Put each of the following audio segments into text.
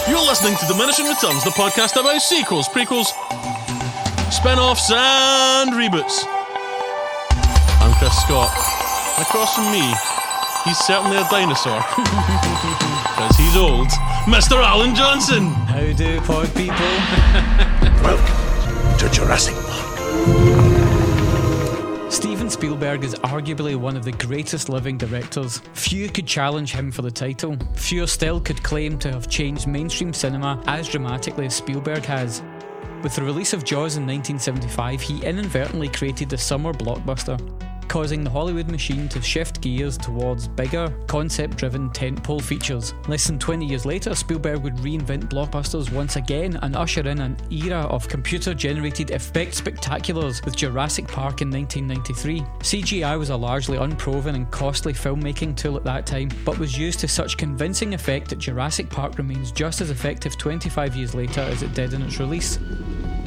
You're listening to Diminishing Returns, the podcast about sequels, prequels, spin-offs, and reboots. I'm Chris Scott. Across from me, he's certainly a dinosaur. Because he's old. Mr. Alan Johnson! How do pod people? Welcome to Jurassic Park. Steven Spielberg is arguably one of the greatest living directors. Few could challenge him for the title. Fewer still could claim to have changed mainstream cinema as dramatically as Spielberg has. With the release of Jaws in 1975, he inadvertently created the summer blockbuster, causing the Hollywood machine to shift gears towards bigger, concept-driven tentpole features. Less than 20 years later, Spielberg would reinvent blockbusters once again and usher in an era of computer-generated effect spectaculars with Jurassic Park in 1993. CGI was a largely unproven and costly filmmaking tool at that time, but was used to such convincing effect that Jurassic Park remains just as effective 25 years later as it did in its release.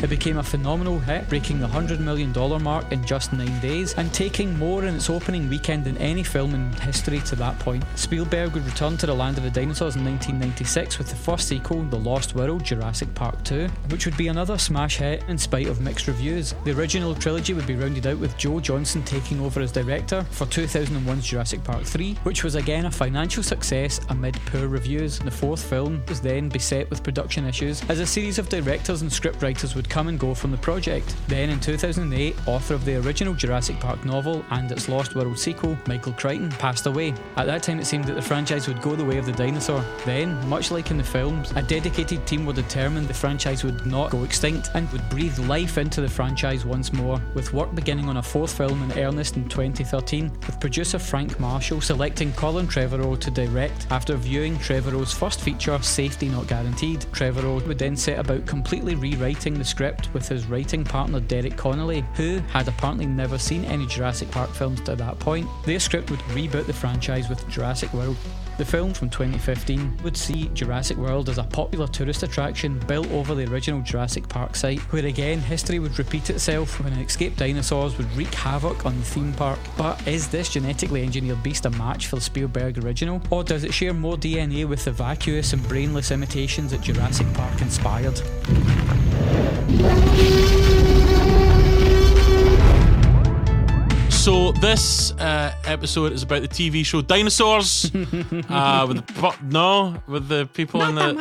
It became a phenomenal hit, breaking the $100 million mark in just 9 days and taking more in its opening weekend than any film in history to that point. Spielberg would return to the land of the dinosaurs in 1996 with the first sequel, The Lost World, Jurassic Park 2, which would be another smash hit in spite of mixed reviews. The original trilogy would be rounded out with Joe Johnston taking over as director for 2001's Jurassic Park 3, which was again a financial success amid poor reviews. The fourth film was then beset with production issues as a series of directors and scriptwriters would come and go from the project. Then in 2008, author of the original Jurassic Park novel and its Lost World sequel, Michael Crichton, passed away. At that time it seemed that the franchise would go the way of the dinosaur. Then, much like in the films, a dedicated team were determined the franchise would not go extinct and would breathe life into the franchise once more, with work beginning on a fourth film in earnest in 2013, with producer Frank Marshall selecting Colin Trevorrow to direct. After viewing Trevorrow's first feature, Safety Not Guaranteed, Trevorrow would then set about completely rewriting the script with his writing partner Derek Connolly, who had apparently never seen any Jurassic Park films to that point. Their script would reboot the franchise with Jurassic World. The film from 2015 would see Jurassic World as a popular tourist attraction built over the original Jurassic Park site, where again history would repeat itself when escaped dinosaurs would wreak havoc on the theme park. But is this genetically engineered beast a match for the Spielberg original, or does it share more DNA with the vacuous and brainless imitations that Jurassic Park inspired? So this episode is about the TV show Dinosaurs with the people in the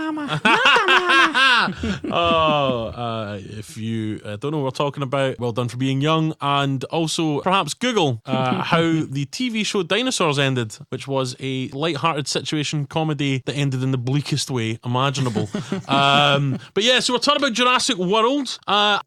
if you don't know what we're talking about, well done for being young. And also perhaps Google how the TV show Dinosaurs ended, which was a light-hearted situation comedy that ended in the bleakest way imaginable. But yeah, so we're talking about Jurassic World.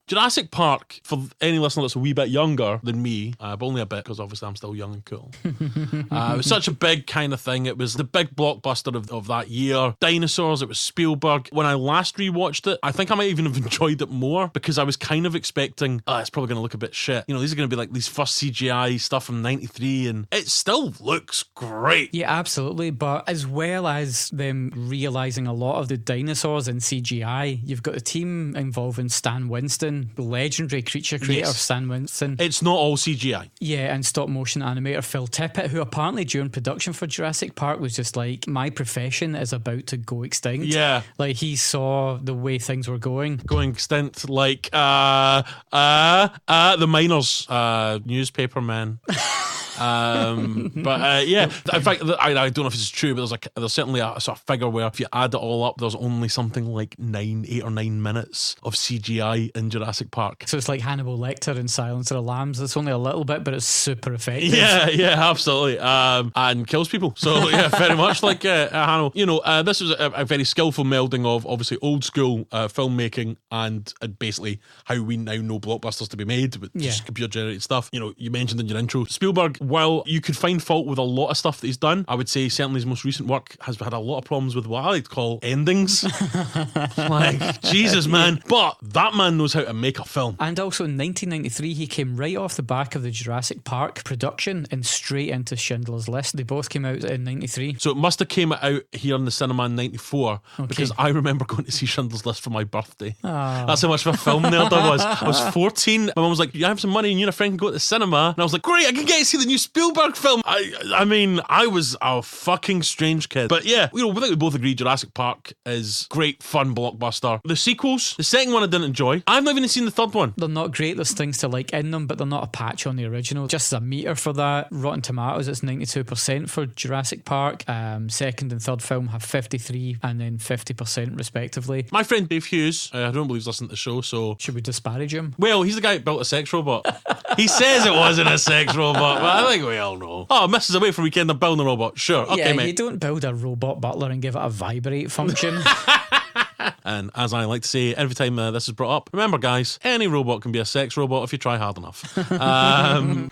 Jurassic Park, for any listener that's a wee bit younger than me, but only a bit, because obviously I'm still young and cool. It was such a big kind of thing. It was the big blockbuster of that year. Dinosaurs, it was Spielberg. When I last rewatched it, I think I might even have enjoyed it more, because I was kind of expecting, it's probably going to look a bit shit. You know, these are going to be like these first CGI stuff from 93, and it still looks great. Yeah, absolutely. But as well as them realising a lot of the dinosaurs in CGI, you've got a team involving Stan Winston, the legendary creature creator of Stan Winston. It's not all CGI. Yeah, and stop motion animator Phil Tippett, who apparently during production for Jurassic Park was just like, my profession is about to go extinct. Yeah. Like, he saw the way things were going extinct, like the miners, newspaper men. Yeah, in fact, I don't know if this is true, but there's certainly a sort of figure where if you add it all up, there's only something like 8 or 9 minutes of CGI in Jurassic Park. So it's like Hannibal Lecter in Silence of the Lambs. It's only a little bit, but it's super effective. Yeah, absolutely. And kills people. So yeah, very much like Hannibal. You know, this was a very skillful melding of obviously old school filmmaking and basically how we now know blockbusters to be made with just computer generated stuff. You know, you mentioned in your intro, Spielberg, while you could find fault with a lot of stuff that he's done, I would say certainly his most recent work has had a lot of problems with what I like to call endings. Like, Jesus, man. But that man knows how to make a film. And also in 1993, he came right off the back of the Jurassic Park production and straight into Schindler's List. They both came out in 93. So it must have came out here in the cinema in 94, because I remember going to see Schindler's List for my birthday. That's how much of a film nerd I was. I was 14. My mum was like, you have some money and you and a friend can go to the cinema. And I was like, great, I can get to see the new new Spielberg film. I mean, I was a fucking strange kid. But yeah, I think we both agree Jurassic Park is great, fun blockbuster. The sequels, the second one I didn't enjoy. I've not even seen the third one. They're not great. There's things to like in them, but they're not a patch on the original. Just as a meter for that, Rotten Tomatoes, it's 92% for Jurassic Park. Second and third film have 53 and then 50% respectively. My friend Dave Hughes, I don't believe he's listening to the show, so... Should we disparage him? Well, he's the guy who built a sex robot. He says it wasn't a sex robot, but I think we all know. Oh, Mrs. Away for Weekend, they're building a robot. Sure, okay, yeah, mate. You don't build a robot butler and give it a vibrate function. And as I like to say every time this is brought up, remember guys, any robot can be a sex robot if you try hard enough.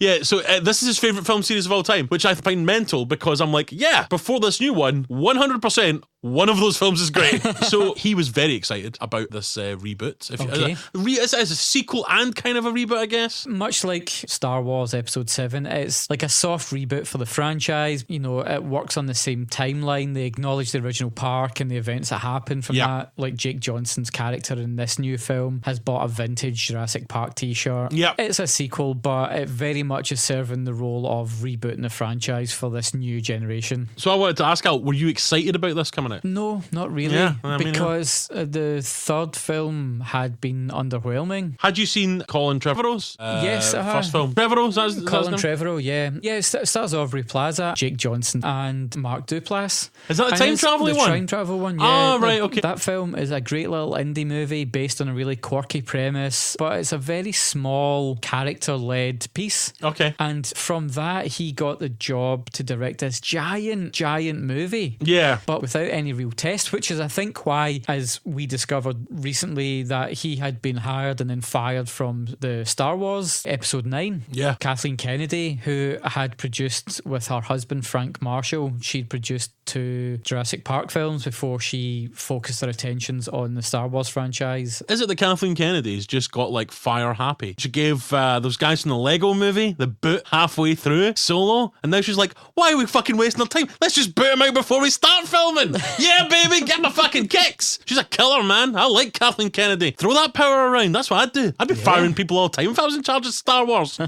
Yeah, so this is his favourite film series of all time, which I find mental because I'm like, yeah, before this new one, 100%, one of those films is great. So he was very excited about this reboot. Okay. It's a sequel and kind of a reboot, I guess. Much like Star Wars Episode 7, it's like a soft reboot for the franchise. You know, it works on the same timeline. They acknowledge the original park and the events that happened from that. Like Jake Johnson's character in this new film has bought a vintage Jurassic Park t-shirt. Yeah. It's a sequel, but it very much is serving the role of rebooting the franchise for this new generation. So I wanted to ask Al, were you excited about this coming out? No, not really. Yeah, I mean, because the third film had been underwhelming. Had you seen Colin Trevorrow's yes, first film? Trevorrow? Colin Trevorrow, yeah. Yeah, it stars Aubrey Plaza, Jake Johnson and Mark Duplass. Is that the time travel one? The time travel one, yeah. Oh, right, okay. That film is a great little indie movie based on a really quirky premise, but it's a very small character-led piece. Okay. And from that, he got the job to direct this giant movie. Yeah. But without any real test, which is I think why, as we discovered recently, that he had been hired and then fired from the Star Wars Episode 9. Yeah. Kathleen Kennedy, who had produced with her husband Frank Marshall, she'd produced 2 Jurassic Park films before she focused her attentions on the Star Wars franchise. Is it that Kathleen Kennedy's just got like fire happy? She gave those guys from the Lego movie the boot halfway through Solo, and now she's like, why are we fucking wasting our time? Let's just boot him out before we start filming. Yeah, baby, get my fucking kicks. She's a killer, man. I like Kathleen Kennedy. Throw that power around. That's what I'd do. I'd be firing people all the time if I was in charge of Star Wars. I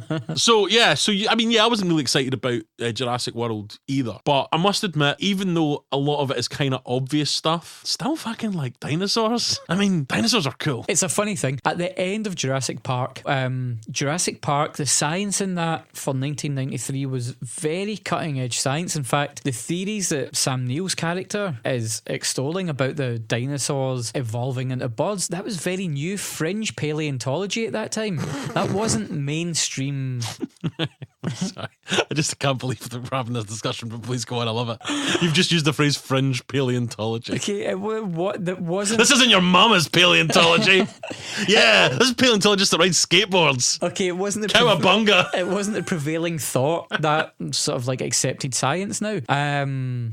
wasn't really excited about Jurassic World either. But I must admit, even though a lot of it is kind of obvious stuff, still fucking like dinosaurs. I mean, dinosaurs are cool. It's a funny thing. At the end of Jurassic Park, the science in that for 1993 was very cutting edge science. In fact, the theories that Sam Neill's character is extolling about the dinosaurs evolving into birds, that was very new fringe paleontology at that time. That wasn't mainstream. Sorry, I just can't believe that we're having this discussion, but please go on, I love it. You've just used the phrase fringe paleontology. Okay, that wasn't... This isn't your mama's paleontology. Yeah, this is paleontologists that ride skateboards. Okay, it wasn't the... Cowabunga. It wasn't the prevailing thought that sort of like accepted science now.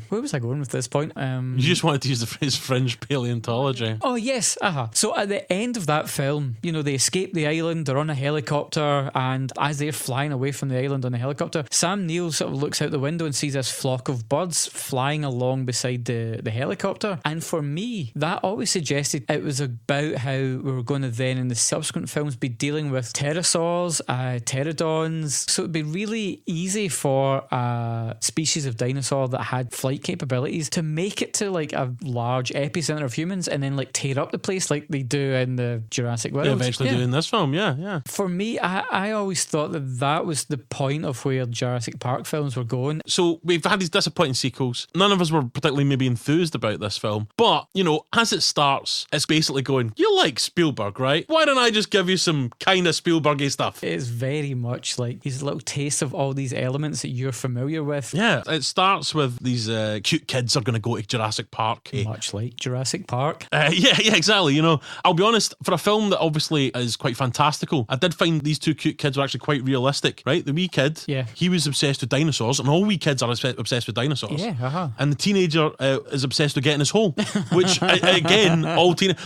Where was I going with this point? You just wanted to use the phrase fringe paleontology. Oh, yes. So at the end of that film, you know, they escape the island, they're on a helicopter, and as they're flying away from the island on the helicopter, Sam Neill sort of looks out the window and sees this flock of birds flying along beside the helicopter. And for me, that always suggested it was about how we were going to then in the subsequent films be dealing with pterosaurs, pterodons. So it'd be really easy for a species of dinosaur that had flight capabilities to make it to like a large epicenter of humans and then like tear up the place like they do in the Jurassic World. They eventually do in this film, yeah. For me, I always thought that was the point of where Jurassic Park films were going. So we've had these disappointing sequels. None of us were particularly maybe enthused about this film. But, you know, as it starts, it's basically going, you like Spielberg, right? Why don't I just give you some kind of Spielberg-y stuff? It's very much like these little tastes of all these elements that you're familiar with. Yeah, it starts with these cute kids are going to go to Jurassic Park. Much like Jurassic Park. Yeah, exactly. You know, I'll be honest, for a film that obviously is quite fantastical, I did find these 2 cute kids were actually quite realistic, right? The wee kid, he was obsessed with dinosaurs, and all wee kids are obsessed with dinosaurs. Yeah, And the teenager is obsessed with getting his hole, which, again,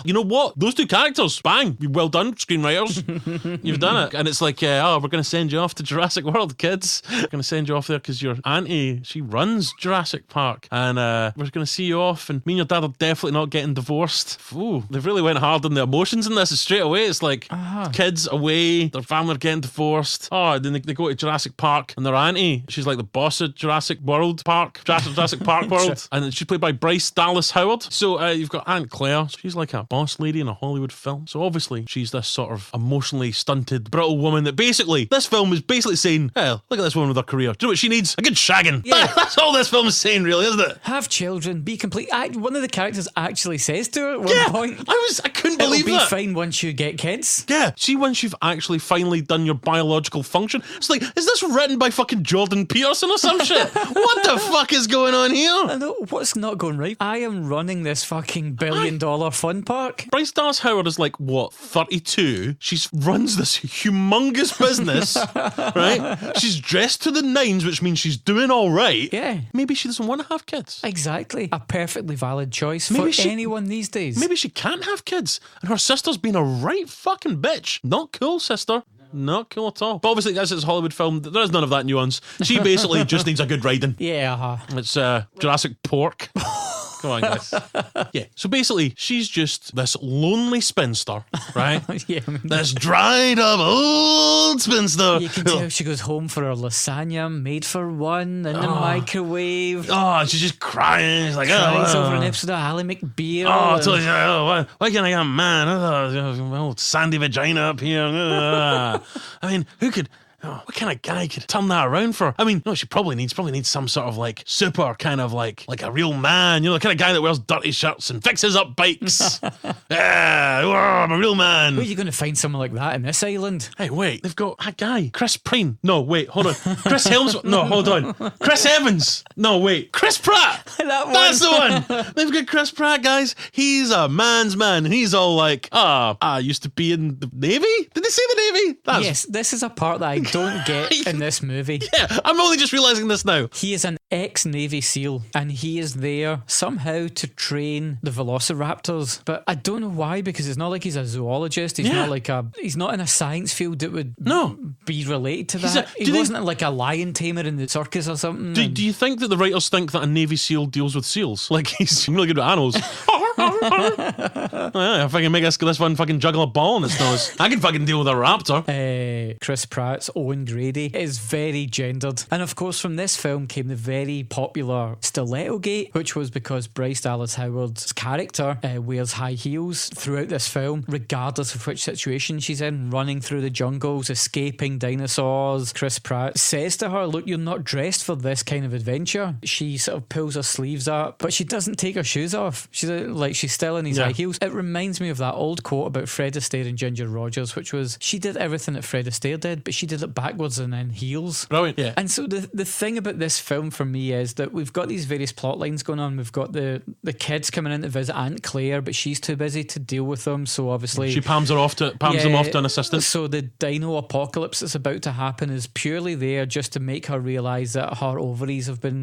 you know what? Those 2 characters, bang, well done, screenwriters. You've done it. And it's like, we're going to send you off to Jurassic World, kids. We're going to send you off there because your auntie, she runs Jurassic Park, and we're going to see you off, and me and your dad are definitely not getting divorced. Ooh, they've really went hard on the emotions in this straight away. It's like, kids away, their family are getting divorced. Oh, then they go to Jurassic Jurassic Park and their auntie. She's like the boss of Jurassic World Park, Jurassic Park World. And she's played by Bryce Dallas Howard. So you've got Aunt Claire. She's like a boss lady in a Hollywood film. So obviously she's this sort of emotionally stunted, brittle woman that basically, this film is basically saying, hey, look at this woman with her career. Do you know what she needs? A good shagging. Yeah. That's all this film is saying, really, isn't it? Have children, be complete. One of the characters actually says to her at one point, I couldn't believe it'll be that. fine once you get kids. Yeah. See, once you've actually finally done your biological function, it's like, is this written by fucking Jordan Peterson or some shit? What the fuck is going on here? I know, what's not going right? I am running this fucking billion-dollar fun park. Bryce Dallas Howard is like, what, 32? She runs this humongous business, right? She's dressed to the nines, which means she's doing all right. Yeah. Maybe she doesn't want to have kids. Exactly. A perfectly valid choice for anyone these days. Maybe she can't have kids. And her sister's been a right fucking bitch. Not cool, sister. Not cool at all. But obviously, as it's a Hollywood film, there is none of that nuance. She basically just needs a good riding. Yeah. It's Jurassic Pork. Come on, guys. Yeah. So basically, she's just this lonely spinster, right? Yeah. This dried up old spinster. You can tell she goes home for her lasagna made for one in the microwave. Oh, she's just crying. She's like, cries over an episode of Ally McBeal. Why can't I get a man? Old sandy vagina up here. I mean, who could... what kind of guy could turn that around for? I mean, no, she probably needs some sort of like super kind of like a real man, you know, the kind of guy that wears dirty shirts and fixes up bikes. I'm a real man. Where are you going to find someone like that in this island? Hey, wait, they've got a guy, Chris Pine. No, wait, hold on. Chris Helmsworth. No, hold on. Chris Evans. No, wait, Chris Pratt. That's the one. They've got Chris Pratt, guys. He's a man's man. And he's all like, I used to be in the Navy. Did they say the Navy? Yes, this is a part that I don't get in this movie. Yeah, I'm only just realising this now. He is an ex-Navy SEAL and he is there somehow to train the velociraptors. But I don't know why, because it's not like he's a zoologist. He's not in a science field that would be related to that. He wasn't like a lion tamer in the circus or something. Do you think that the writers think that a Navy SEAL deals with seals? Like, he's really good with animals. If I can make this one fucking juggle a ball in its nose, I can fucking deal with a raptor. Chris Pratt's Owen Grady is very gendered. And of course, from this film came the very popular Stiletto Gate, which was because Bryce Dallas Howard's character wears high heels throughout this film, regardless of which situation she's in, running through the jungles, escaping dinosaurs. Chris Pratt says to her, look, you're not dressed for this kind of adventure. She sort of pulls her sleeves up, but she doesn't take her shoes off. She's still in these high heels. It reminds me of that old quote about Fred Astaire and Ginger Rogers, which was, she did everything that Fred Astaire did, but she did it backwards and in heels. Brilliant. Yeah. And so the thing about this film for me is that we've got these various plot lines going on. We've got the kids coming in to visit Aunt Claire, but she's too busy to deal with them, so obviously she palms them off to an assistant. So the dino apocalypse that's about to happen is purely there just to make her realise that her ovaries have been,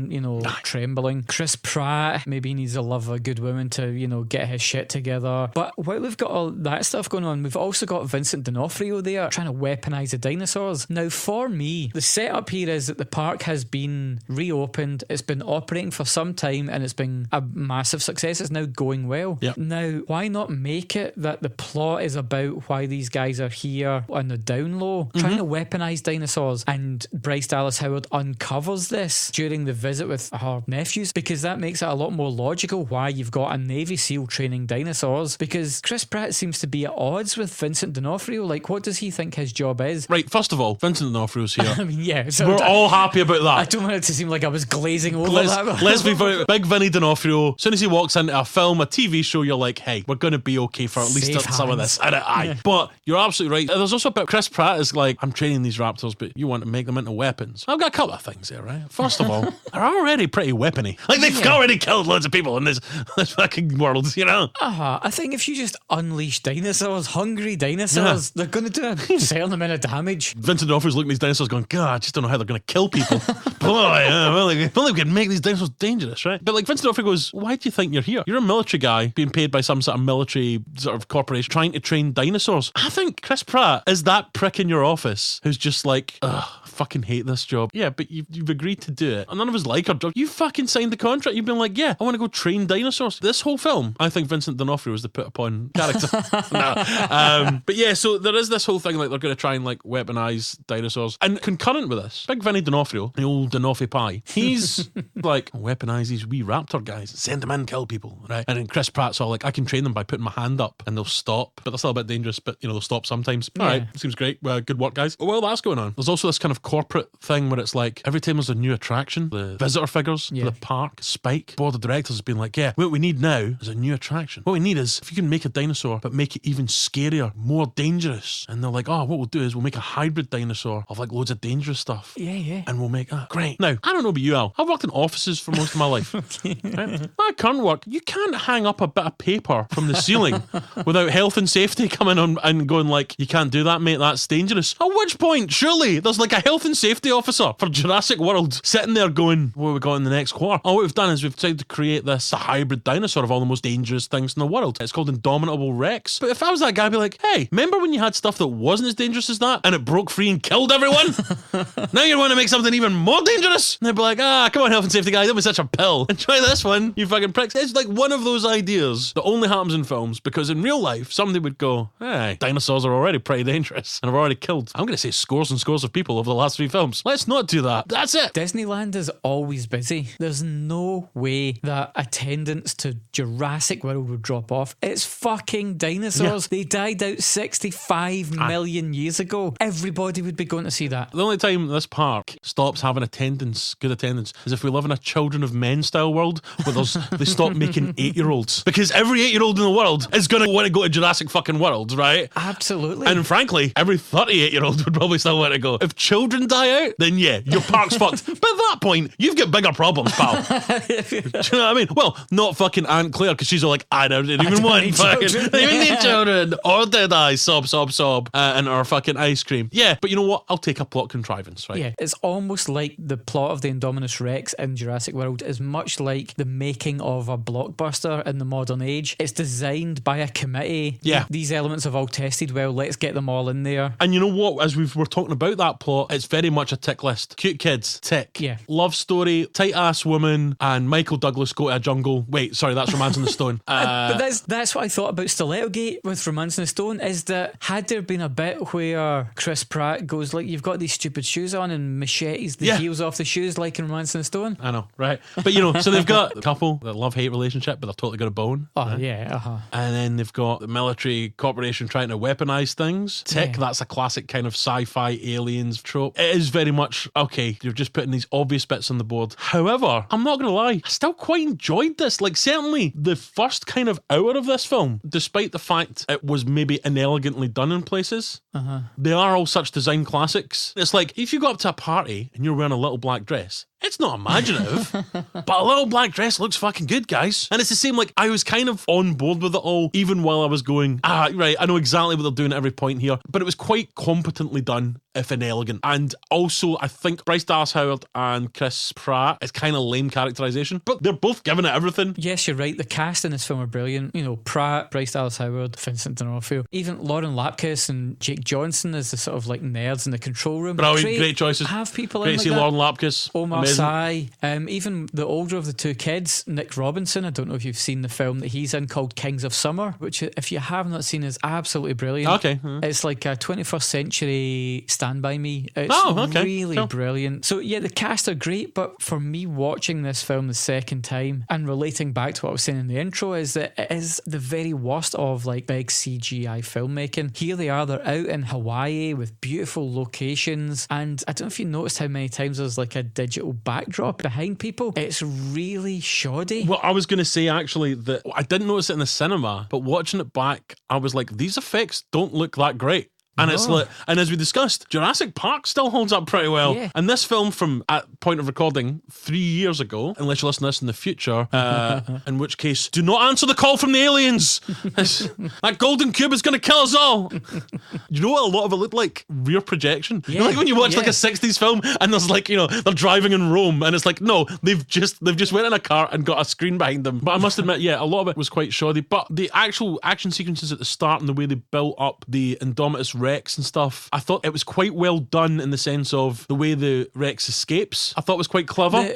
trembling. Chris Pratt maybe needs a love of a good woman to, get his shit together. But while we've got all that stuff going on, we've also got Vincent D'Onofrio there trying to weaponise the dinosaurs. Now, for me, the setup here is that the park has been reopened, it's been operating for some time, and it's been a massive success. It's now going well. Yep. Now, why not make it that the plot is about why these guys are here on the down low, trying to weaponise dinosaurs, and Bryce Dallas Howard uncovers this during the visit with her nephews, because that makes it a lot more logical why you've got a Navy SEAL training dinosaurs, because Chris Pratt seems to be at odds with Vincent D'Onofrio. Like, what does he think his job is? Right, first of all, Vincent D'Onofrio's here. I mean, yeah. So we're all happy about that. I don't want it to seem like I was glazing over that. Let's be very, big Vinny D'Onofrio. As soon as he walks into a film, a TV show, you're like, hey, we're going to be okay for at least some of this. Aye. But you're absolutely right. There's also about Chris Pratt is like, I'm training these raptors, but you want to make them into weapons. I've got a couple of things there, right? First of all, they're already pretty weapony. Like, they've already killed loads of people in this fucking world, I think if you just unleash dinosaurs, hungry dinosaurs, they're going to do a certain amount of damage. Vincent D'Onofrio's looking at these dinosaurs going, God, I just don't know how they're going to kill people. Well, if only we could make these dinosaurs dangerous, right? But like Vincent D'Onofrio goes, why do you think you're here? You're a military guy being paid by some sort of military sort of corporation trying to train dinosaurs. I think Chris Pratt is that prick in your office who's just like, ugh, I fucking hate this job. Yeah, but you've agreed to do it. And none of us like our job. You fucking signed the contract. You've been like, yeah, I want to go train dinosaurs. This whole film film, I think Vincent D'Onofrio was the put upon character. But yeah, so there is this whole thing like they're going to try and like weaponize dinosaurs. And concurrent with this, big Vinny D'Onofrio, the old D'Onofrio pie, he's like, weaponize these wee raptor guys, send them in, kill people, right? And then Chris Pratt's all like, I can train them by putting my hand up and they'll stop, but they're still a bit dangerous, but you know, they'll stop sometimes. All right, seems great. Good work, guys. Well, that's going on. There's also this kind of corporate thing where it's like every time there's a new attraction, the visitor figures for the park, Spike, board of directors has been like, yeah, what we need now is a new attraction. What we need is if you can make a dinosaur but make it even scarier, more dangerous. And they're like, oh, what we'll do is we'll make a hybrid dinosaur of like loads of dangerous stuff. Yeah. And we'll make great. Now, I don't know about you, Al. I've worked in offices for most of my life. Right? My current work, you can't hang up a bit of paper from the ceiling without health and safety coming on and going like, you can't do that, mate, that's dangerous. At which point, surely, there's like a health and safety officer for Jurassic World sitting there going, what have we got in the next quarter? Oh, what we've done is we've tried to create this hybrid dinosaur of all the most dangerous things in the world. It's called Indomitable Rex. But if I was that guy, I'd be like, hey, remember when you had stuff that wasn't as dangerous as that and it broke free and killed everyone? Now you want to make something even more dangerous? And they'd be like, come on, health and safety guy, don't be such a pill. And try this one, you fucking pricks. It's like one of those ideas that only happens in films because in real life, somebody would go, hey, dinosaurs are already pretty dangerous and have already killed, I'm going to say scores and scores of people over the last 3 films. Let's not do that. That's it. Disneyland is always busy. There's no way that attendance to Jurassic World would drop off. It's fucking dinosaurs. They died out 65 million years ago. Everybody would be going to see that. The only time this park stops having good attendance, is if we live in a Children of Men style world where they stop making 8-year-olds. Because every 8-year-old in the world is going to want to go to Jurassic fucking World, right? Absolutely. And frankly, every 38-year-old would probably still want to go. If children die out, then yeah, your park's fucked. But at that point, you've got bigger problems, pal. Do you know what I mean? Well, not fucking Aunt Claire, because she's all like, I didn't even want fucking, I didn't even need children. Or did I? Sob, and our fucking ice cream. Yeah, but you know what? I'll take a plot contrivance, right? Yeah, it's almost like the plot of the Indominus Rex in Jurassic World is much like the making of a blockbuster in the modern age. It's designed by a committee. Yeah. These elements have all tested well. Let's get them all in there. And you know what? As we're talking about that plot, it's very much a tick list. Cute kids, tick. Yeah. Love story, tight-ass woman, and Michael Douglas go to a jungle. Wait, sorry, that's Romancing the Stone. But that's what I thought about Stiletto Gate with Romancing the Stone, is that had there been a bit where Chris Pratt goes like, you've got these stupid shoes on, and machetes the heels off the shoes like in Romancing the Stone. I know, right? But you know, so they've got a couple that love-hate relationship, but they've totally got a bone. Oh, right? yeah, And then they've got the military corporation trying to weaponize things. Tick, that's a classic kind of sci-fi aliens trope. It is very much, okay, you're just putting these obvious bits on the board. However, I'm not going to lie, I still quite enjoyed this. Like, certainly the first kind of hour of this film, despite the fact it was maybe inelegantly done in places, they are all such design classics. It's like, if you go up to a party and you're wearing a little black dress, it's not imaginative, but a little black dress looks fucking good, guys. And it's the same, like, I was kind of on board with it all, even while I was going, right, I know exactly what they're doing at every point here, but it was quite competently done, if inelegant. And also, I think Bryce Dallas Howard and Chris Pratt is kind of lame characterization, but they're both giving it everything. Yes, you're right. The cast in this film are brilliant. You know, Pratt, Bryce Dallas Howard, Vincent D'Onofrio, even Lauren Lapkus and Jake Johnson as the sort of like nerds in the control room. Brilliant, great choices. Have people great in to see like Lauren Lapkus. Omar Sy, even the older of the two kids, Nick Robinson. I don't know if you've seen the film that he's in called Kings of Summer, which if you have not seen is absolutely brilliant. Okay. It's like a 21st century Stand By Me. It's really brilliant. So yeah, the cast are great, but for me watching this film the second time and relating back to what I was saying in the intro is that it is the very worst of like big CGI filmmaking. Here they are, they're out in Hawaii with beautiful locations, and I don't know if you noticed how many times there's like a digital backdrop behind people. It's really shoddy. Well, I was going to say actually that I didn't notice it in the cinema, but watching it back, I was like, these effects don't look that great. And it's like, and as we discussed, Jurassic Park still holds up pretty well. Yeah. And this film from at point of recording 3 years ago, unless you listen to this in the future, in which case, do not answer the call from the aliens. That golden cube is going to kill us all. You know what a lot of it looked like? Rear projection. Yeah. You know, like when you watch like a 60s film and there's like, you know, they're driving in Rome and it's like, no, they've just went in a car and got a screen behind them. But I must admit, yeah, a lot of it was quite shoddy. But the actual action sequences at the start and the way they built up the Indominus Rex and stuff, I thought it was quite well done in the sense of the way the Rex escapes. I thought was quite clever.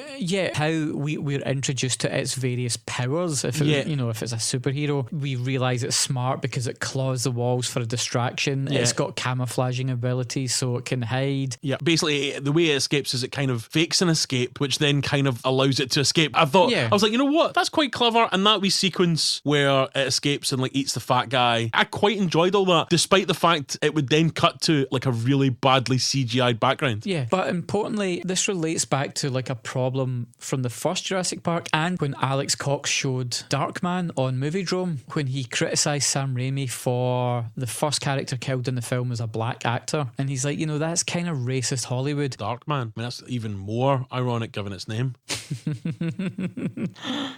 How we're introduced to its various powers. If if it's a superhero, we realise it's smart because it claws the walls for a distraction. Yeah. It's got camouflaging abilities so it can hide. Yeah, basically the way it escapes is it kind of fakes an escape, which then kind of allows it to escape. I was like, you know what? That's quite clever. And that wee sequence where it escapes and like eats the fat guy, I quite enjoyed all that, despite the fact it would then cut to like a really badly CGI'd background. Yeah, but importantly, this relates back to like a problem from the first Jurassic Park and when Alex Cox showed Darkman on Moviedrome, when he criticised Sam Raimi for the first character killed in the film as a black actor. And he's like, that's kind of racist Hollywood. Darkman. I mean, that's even more ironic given its name.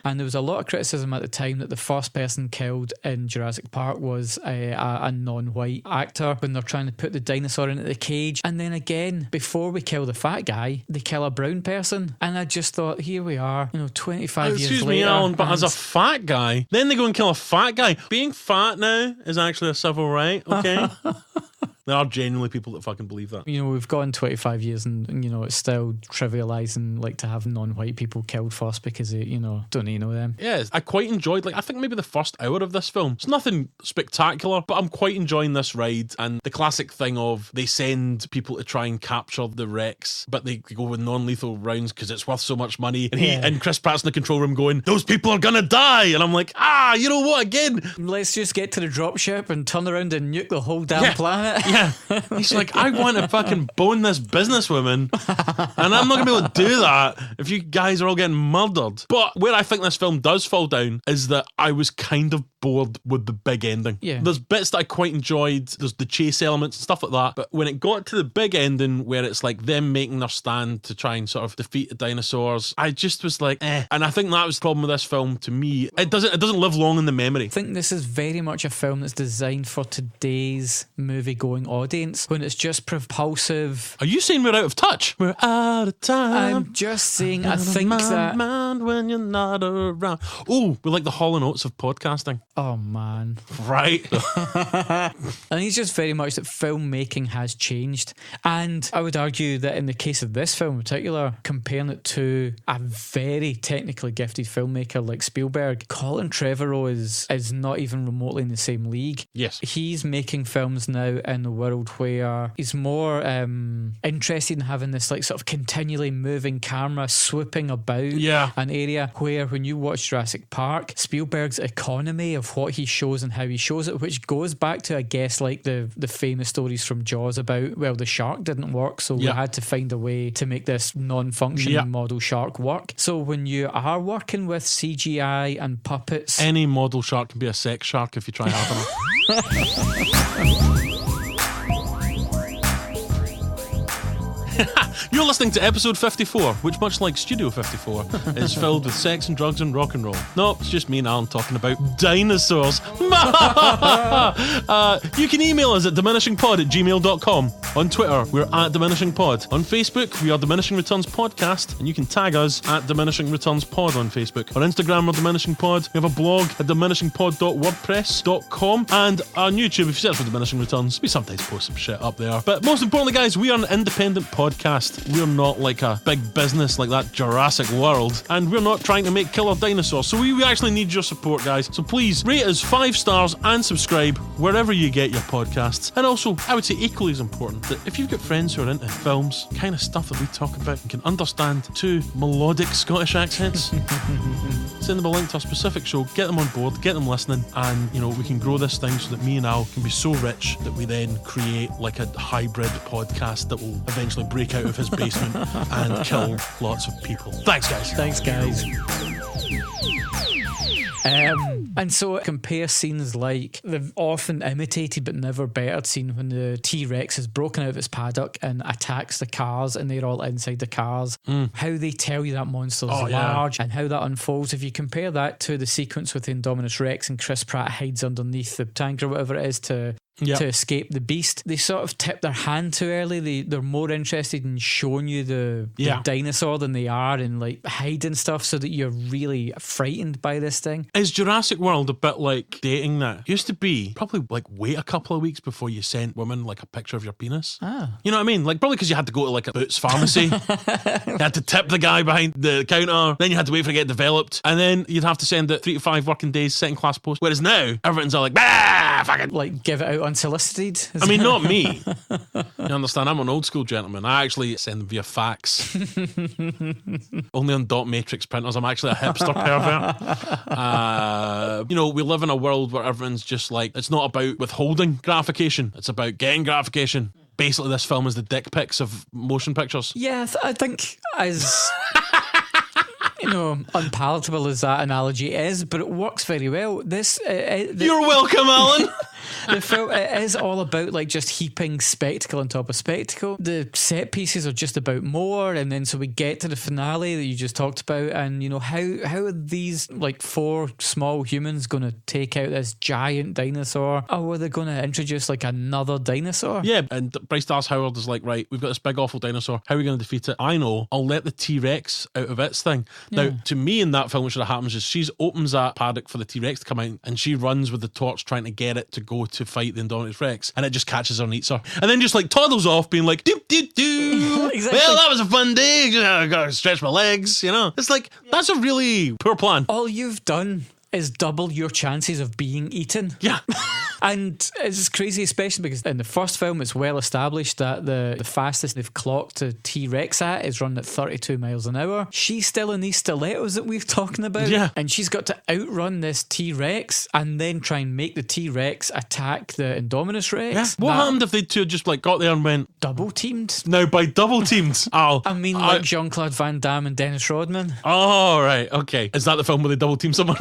And there was a lot of criticism at the time that the first person killed in Jurassic Park was a non-white actor when they're trying to put the dinosaur into the cage. And then again, before we kill the fat guy, they kill a brown person. And I just thought, here we are, 25 years later. Excuse me, Alan, but as a fat guy, then they go and kill a fat guy. Being fat now is actually a civil right, okay? There are genuinely people that fucking believe that. We've gone 25 years and it's still trivialising like to have non-white people killed first because they, don't you know them. Yeah, I quite enjoyed, I think maybe the first hour of this film. It's nothing spectacular, but I'm quite enjoying this ride and the classic thing of they send people to try and capture the Rex, but they go with non-lethal rounds because it's worth so much money. And and Chris Pratt's in the control room going, those people are gonna die! And I'm like, you know what, again? Let's just get to the dropship and turn around and nuke the whole damn planet. Yeah. He's like, I want to fucking bone this businesswoman and I'm not going to be able to do that if you guys are all getting murdered. But where I think this film does fall down is that I was kind of bored with the big ending. Yeah. There's bits that I quite enjoyed. There's the chase elements and stuff like that. But when it got to the big ending where it's like them making their stand to try and sort of defeat the dinosaurs, I just was like, And I think that was the problem with this film to me. It doesn't live long in the memory. I think this is very much a film that's designed for today's movie-going audience when it's just propulsive. Are you saying we're out of touch? We're out of time. I'm just saying, I think that... mind when you're not around. Oh, we're like the Hall & Oates of podcasting. Oh, man. Right. I think it's just very much that filmmaking has changed. And I would argue that in the case of this film in particular, comparing it to a very technically gifted filmmaker like Spielberg, Colin Trevorrow is not even remotely in the same league. Yes. He's making films now in the world where he's more interested in having this like sort of continually moving camera swooping about an area, where when you watch Jurassic Park, Spielberg's economy of what he shows and how he shows it, which goes back to, I guess, like the famous stories from Jaws about, well, the shark didn't work, so we had to find a way to make this non-functioning model shark work. So when you are working with CGI and puppets, any model shark can be a sex shark if you try hard enough. You're listening to episode 54, which, much like Studio 54, is filled with sex and drugs and rock and roll. No, it's just me and Alan talking about dinosaurs. You can email us at diminishingpod@gmail.com. On Twitter, we're at diminishingpod. On Facebook, we are Diminishing Returns Podcast, and you can tag us at Diminishing Returns Pod on Facebook. On Instagram, we're Diminishing Pod. We have a blog at diminishingpod.wordpress.com, and on YouTube, if you search for Diminishing Returns, we sometimes post some shit up there. But most importantly, guys, we are an independent podcast. We're not like a big business like that Jurassic World, and we're not trying to make killer dinosaurs, so we actually need your support, guys. So please rate us 5 stars and subscribe wherever you get your podcasts. And also, I would say equally as important, that if you've got friends who are into films, kind of stuff that we talk about and can understand 2 melodic Scottish accents, send them a link to a specific show, get them on board, get them listening, and we can grow this thing so that me and Al can be so rich that we then create like a hybrid podcast that will eventually break out of his basement and kill lots of people. Thanks, guys. Thanks, guys. And so compare scenes like the often imitated but never bettered scene when the T-Rex is broken out of its paddock and attacks the cars and they're all inside the cars. How they tell you that monster's large and how that unfolds. If you compare that to the sequence with the Indominus Rex and Chris Pratt hides underneath the tank or whatever it is, to to escape the beast. They sort of tip their hand too early. They're more interested in showing you the dinosaur than they are in like hiding stuff so that you're really frightened by this thing. Is Jurassic World a bit like dating that? Used to be probably like wait a couple of weeks before you sent women like a picture of your penis. You know what I mean? Like probably because you had to go to like a Boots pharmacy. You had to tip the guy behind the counter. Then you had to wait for it to get developed. And then you'd have to send it 3 to 5 working days, second class post. Whereas now, everything's all like, bah, fucking. Like give it out unsolicited. I mean, not me. You understand? I'm an old school gentleman. I actually send them via fax. Only on dot matrix printers. I'm actually a hipster pervert. You know, we live in a world where everyone's just like, it's not about withholding gratification. It's about getting gratification. Basically, this film is the dick pics of motion pictures. Yeah, I think as... you know, unpalatable as that analogy is, but it works very well. You're welcome, Alan. The film, it is all about like just heaping spectacle on top of spectacle. The set pieces are just about more, and then so we get to the finale that you just talked about, and you know, how are these like 4 small humans going to take out this giant dinosaur? Or are they going to introduce like another dinosaur? Yeah, and Bryce Dallas Howard is like, right, we've got this big awful dinosaur. How are we going to defeat it? I know. I'll let the T-Rex out of its thing. Yeah. Now, to me in that film, what should have happened is she opens that paddock for the T-Rex to come out, and she runs with the torch trying to get it to go to fight the Indominus Rex, and it just catches her and eats her, and then just like toddles off being like doop doop doo. Exactly. Well, that was a fun day. I gotta stretch my legs, you know. It's like, that's a really poor plan. All you've done is double your chances of being eaten. Yeah. And it's crazy, especially because in the first film it's well established that the fastest they've clocked a T-Rex at is running at 32 miles an hour. She's still in these stilettos that we've talking about. Yeah. And she's got to outrun this T-Rex and then try and make the T-Rex attack the Indominus Rex. Yeah. What happened if they two just like got there and went double teamed? Now by double teamed, Al. I mean like Jean-Claude Van Damme and Dennis Rodman. Oh, right, okay. Is that the film where they double team someone?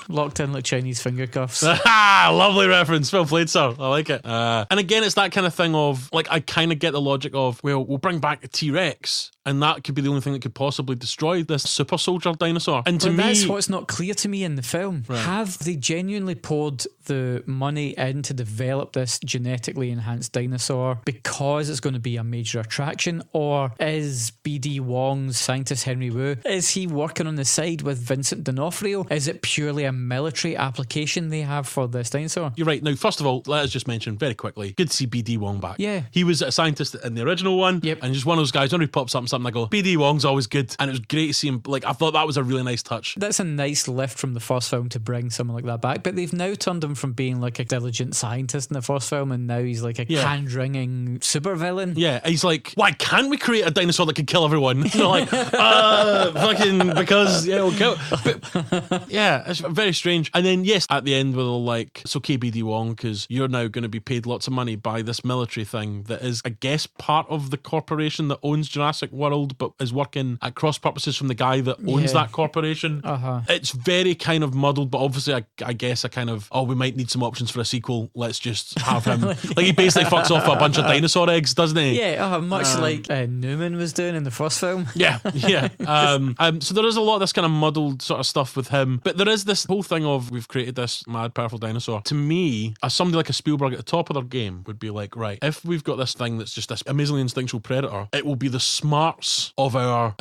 Locked in like Chinese finger cuffs. Lovely reference. Well played, sir. I like it. And again, it's that kind of thing of like, I kind of get the logic of, well, we'll bring back the T-Rex, and that could be the only thing that could possibly destroy this super soldier dinosaur. And to me, that's what's not clear to me in the film. Right. Have they genuinely poured the money in to develop this genetically enhanced dinosaur because it's going to be a major attraction, or is BD Wong's scientist Henry Wu, is he working on the side with Vincent D'Onofrio? Is it purely a military application they have for this dinosaur? You're right. Now, first of all, let us just mention very quickly, good to see BD Wong back. Yeah. He was a scientist in the original one. Yep. And just one of those guys, when he pops up and something, I go, BD Wong's always good. And it was great to see him. Like, I thought that was a really nice touch. That's a nice lift from the first film to bring someone like that back. But they've now turned him from being like a diligent scientist in the first film, and now he's like a hand-wringing supervillain. Yeah. He's like, why can't we create a dinosaur that could kill everyone? You know, like, fucking, because, yeah, we'll kill. But, yeah, it's very strange. And then, yes, at the end, we're all like, it's okay, BD Wong, because you're now going to be paid lots of money by this military thing that is, I guess, part of the corporation that owns Jurassic World, but is working at cross purposes from the guy that owns that corporation. It's very kind of muddled, but obviously, I guess a kind of, we might need some options for a sequel. Let's just have him. Like, he basically fucks off a bunch of dinosaur eggs, doesn't he? Yeah, much like Newman was doing in the first film. Yeah. So there is a lot of this kind of muddled sort of stuff with him, but there is this whole thing of, we've created this mad, powerful dinosaur. To me, as somebody like a Spielberg at the top of their game would be like, right, if we've got this thing that's just this amazingly instinctual predator, it will be the smarts of our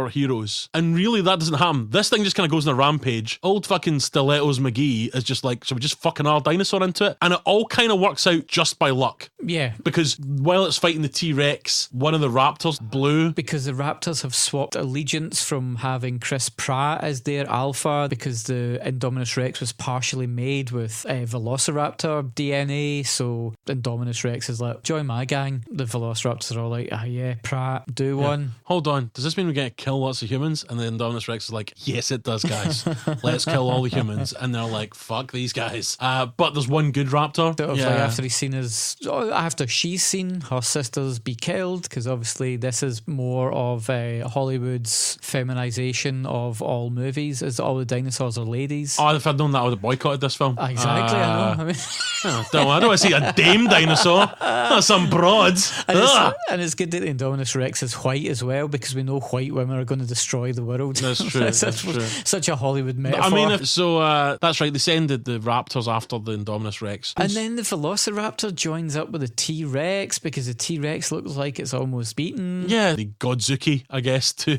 heroes. And really, that doesn't happen. This thing just kind of goes on a rampage. Old fucking Stilettos McGee is just like, so we just fucking our dinosaur into it, and it all kind of works out just by luck. Yeah. Because while it's fighting the T-Rex, one of the raptors blew. Because the raptors have swapped allegiance from having Chris Pratt as their alpha, because the Indominus Rex was partially made with Velociraptor DNA, so Indominus Rex is like, join my gang. The Velociraptors are all like, yeah, Pratt, do one. Hold on, does this mean we're going to kill lots of humans? And the Indominus Rex is like, yes it does, guys. Let's kill all the humans. And they're like, fuck these guys. But there's one good raptor. Like after she's seen her sisters be killed, because obviously this is more of Hollywood's feminization of all movies, is all the dinosaurs are ladies. If I'd known that, I would have boycotted this film. Exactly, I know. I mean, I don't want to see a dame dinosaur. Not some broads. And it's good that the Indominus Rex T-Rex is white as well, because we know white women are going to destroy the world. That's true. That's true. Such a Hollywood metaphor. I mean, that's right. They send the raptors after the Indominus Rex. And then the Velociraptor joins up with the T-Rex because the T-Rex looks like it's almost beaten. Yeah, the Godzuki, I guess, too.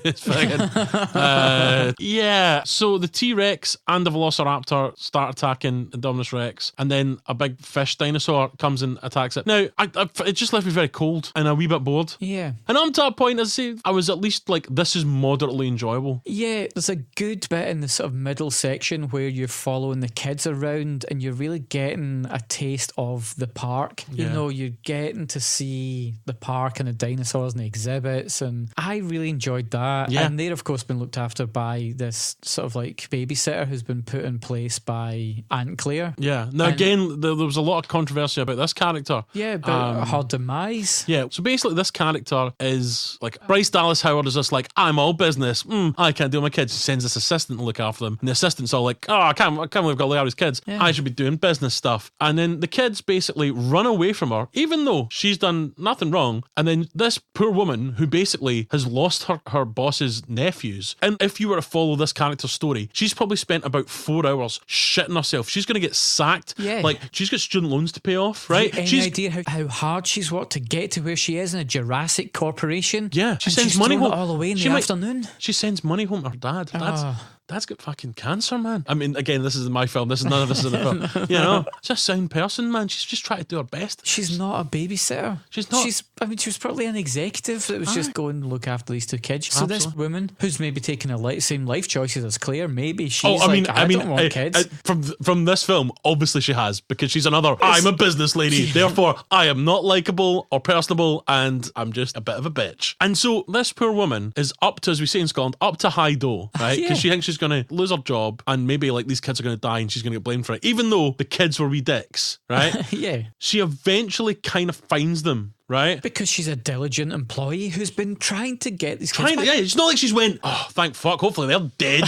Yeah, so the T-Rex and the Velociraptor start attacking Indominus Rex, and then a big fish dinosaur comes and attacks it. Now, it just left me very cold and a wee bit bored. Yeah. And up to that point, as I say, I was at least like, this is moderately enjoyable. Yeah, there's a good bit in the sort of middle section where you're following the kids around and you're really getting a taste of the park. Yeah. You know, you're getting to see the park and the dinosaurs and the exhibits, and I really enjoyed that. Yeah. And they're, of course, been looked after by this sort of like babysitter who's been put in place by Aunt Claire. Yeah. Now, again, there was a lot of controversy about this character. Yeah, but her demise. Yeah, so basically this character is like, Bryce Dallas Howard is just like, I'm all business. I can't deal with my kids. He sends this assistant to look after them. And the assistant's all like, I can't believe I've got to look after his kids. Yeah. I should be doing business stuff. And then the kids basically run away from her, even though she's done nothing wrong. And then this poor woman who basically has lost her boss's nephews. And if you were to follow this character's story, she's probably spent about 4 hours shitting herself. She's going to get sacked. Yeah. Like, she's got student loans to pay off, right? Any idea how hard she's worked to get to where she is in a Jurassic corporation? Yeah, she And sends she's money thrown home it all away in the afternoon. She sends money home to her dad. Dad's got fucking cancer, man. I mean, again, this is my film. None of this is in the film. You know, she's a sound person, man. She's just trying to do her best. She's not a babysitter. She's not. She was probably an executive that was just going to look after these two kids. So Absolutely. this woman, who's maybe taking same life choices as Claire, maybe she's I don't want kids. From this film, obviously she has, because she's I'm a business lady, therefore I am not likeable or personable, and I'm just a bit of a bitch. And so this poor woman is up to, as we say in Scotland, up to high dough, right? Because she thinks she's going to lose her job, and maybe like these kids are going to die, and she's going to get blamed for it, even though the kids were wee dicks, right? Yeah. She eventually kind of finds them. Right? Because she's a diligent employee who's been trying to get these kids back. Yeah, it's not like she's went, oh, thank fuck, hopefully they're dead.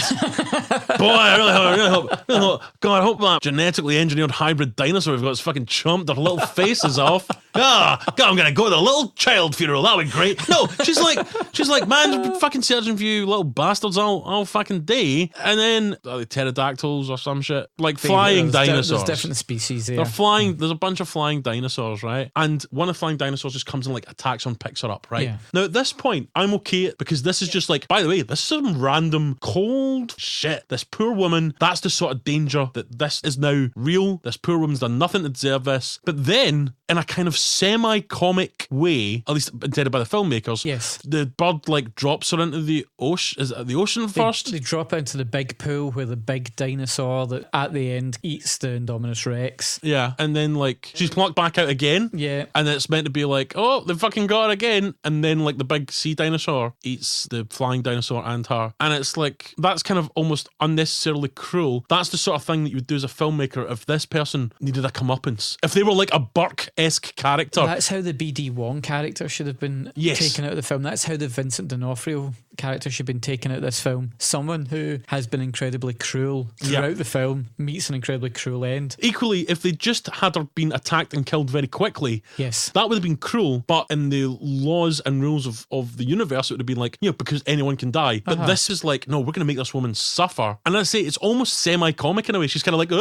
Boy, I really hope, God, I hope that genetically engineered hybrid dinosaur we've got has fucking chomped their little faces off. God, I'm going to go to the little child funeral, that would be great. No, she's like, man, I've been fucking searching for you little bastards all fucking day. And then, are they pterodactyls or some shit? Like flying dinosaurs. There's different species there. They're flying, there's a bunch of flying dinosaurs, right? And one of the flying dinosaurs just comes and like attacks her and picks her up, right? Yeah. Now at this point, I'm okay because this is just like, by the way, this is some random cold shit. This poor woman, that's the sort of danger that this is now real. This poor woman's done nothing to deserve this. But then, in a kind of semi-comic way, at least intended by the filmmakers, yes, the bird like drops her into the ocean. Is it the ocean first? They drop into the big pool where the big dinosaur that at the end eats the Indominus Rex. Yeah, and then like she's plucked back out again. Yeah, and it's meant to be like, oh, they fucking got her again. And then like the big sea dinosaur eats the flying dinosaur and her. And it's like, that's kind of almost unnecessarily cruel. That's the sort of thing that you would do as a filmmaker if this person needed a comeuppance. If they were like a Burke-esque character. That's how the B.D. Wong character should have been taken out of the film. That's how the Vincent D'Onofrio character should have been taken out of this film. Someone who has been incredibly cruel throughout the film meets an incredibly cruel end. Equally, if they just had her been attacked and killed very quickly, yes, that would have been cruel, but in the laws and rules of the universe, it would have been like, because anyone can die. But this is like, no, we're going to make this woman suffer. And I say, it's almost semi-comic in a way. She's kind of like,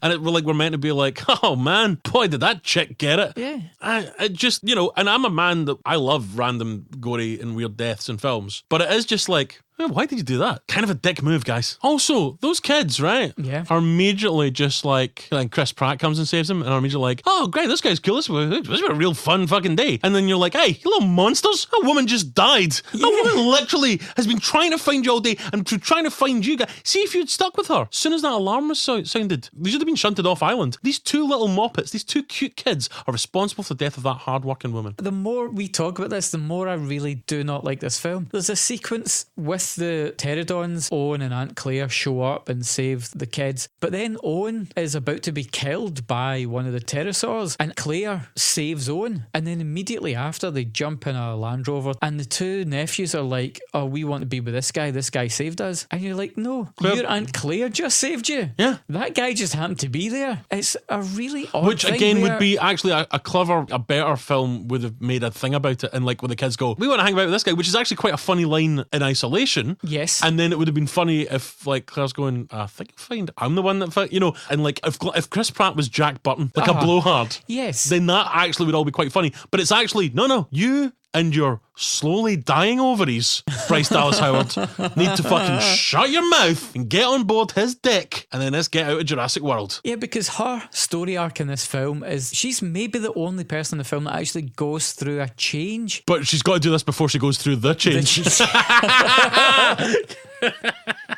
and we're meant to be like, oh man, boy, did that chick get it. Yeah. I just, and I'm a man that I love random gory and weird deaths in films, but it is just like, why did you do that? Kind of a dick move, guys. Also, those kids, right? Yeah. Are immediately just like Chris Pratt comes and saves them, and are immediately like, oh, great, this guy's cool. This was a real fun fucking day. And then you're like, hey, you little monsters. A woman just died. Yeah. A woman literally has been trying to find you all day and trying to find you guys. See if you'd stuck with her. As soon as that alarm was sounded, they should have been shunted off island. These two little moppets, these two cute kids are responsible for the death of that hard-working woman. The more we talk about this, the more I really do not like this film. There's a sequence with with the pterodons, Owen and Aunt Claire show up and save the kids. But then Owen is about to be killed by one of the pterosaurs, and Claire saves Owen. And then immediately after, they jump in a Land Rover, and the two nephews are like, oh, we want to be with this guy saved us. And you're like, no, your Aunt Claire just saved you. Yeah. That guy just happened to be there. It's a really odd Which thing again where... would be actually a clever, a better film would have made a thing about it, and like when the kids go, we want to hang out with this guy, which is actually quite a funny line in isolation. Yes. And then it would have been funny if like Claire's going, I think I'm the one that, you know, and like if Chris Pratt was Jack Burton, like a blowhard, yes, then that actually would all be quite funny. But it's actually, no, you and your slowly dying ovaries, Bryce Dallas Howard, need to fucking shut your mouth and get on board his dick, and then let's get out of Jurassic World. Yeah, because her story arc in this film is she's maybe the only person in the film that actually goes through a change. But she's got to do this before she goes through the change.